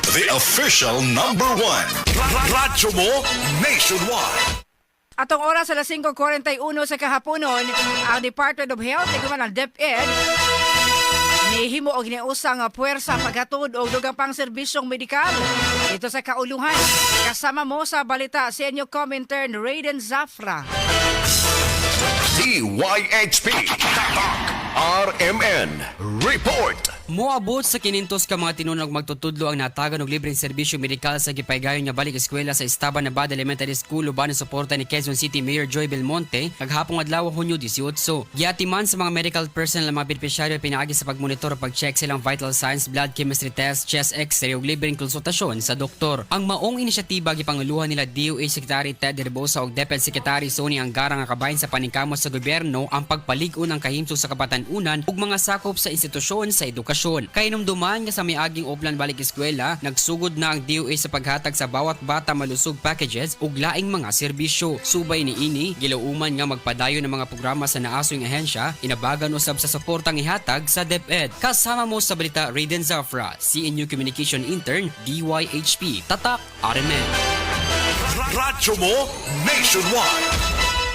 The official #1 Radyo mo nationwide. Atong oras sa 5:41 sa kahaponon, ang Department of Health, iguman ang DepEd, nihimo og giniusang puwersa paghatod og dugang pang serbisyong medikal dito sa kauluhan. Kasama mo sa balita si inyong commenter Raiden Zafra. DYHP Tatak RMN Report. Moabot sa kinintos ka mga tinunog magtutudlo ang natagan og libreng serbisyo medikal sa gipaygayon nga balik eskwela sa Estaban Nabad Elementary School uban ang suporta ni Quezon City Mayor Joy Belmonte kaghapong adlaw Hunyo 18. Giatiman sa mga medical personnel ang mga benepisyaryo pinaagi sa pagmonitor o pag-check silang vital signs, blood chemistry test, chest x-ray ug libreng konsultasyon sa doktor. Ang maong inisyatiba gipanguluhan nila DOH Secretary Ted Herbosa ug DepEd Secretary Sonny Angara nga kabahin sa paningkamot sa gobyerno ang pagpalig-on ng kahimsog sa kabatanunan ug mga sakop sa institusyon sa edukasyon. Kainumduman nga sa miaging Oplan balik eskwela, nagsugod na ang DOH sa paghatag sa bawat bata malusog packages ug laing mga serbisyo. Subay ni ini, gilauman nga magpadayon ng mga programa sa naasoy nga ahensya, inabagan usab sa suportang ihatag sa DepEd. Kasama mo sa balita Raiden Zafra, CNU Communication Intern, DYHP, Tatak, RMN. Radyo mo nationwide.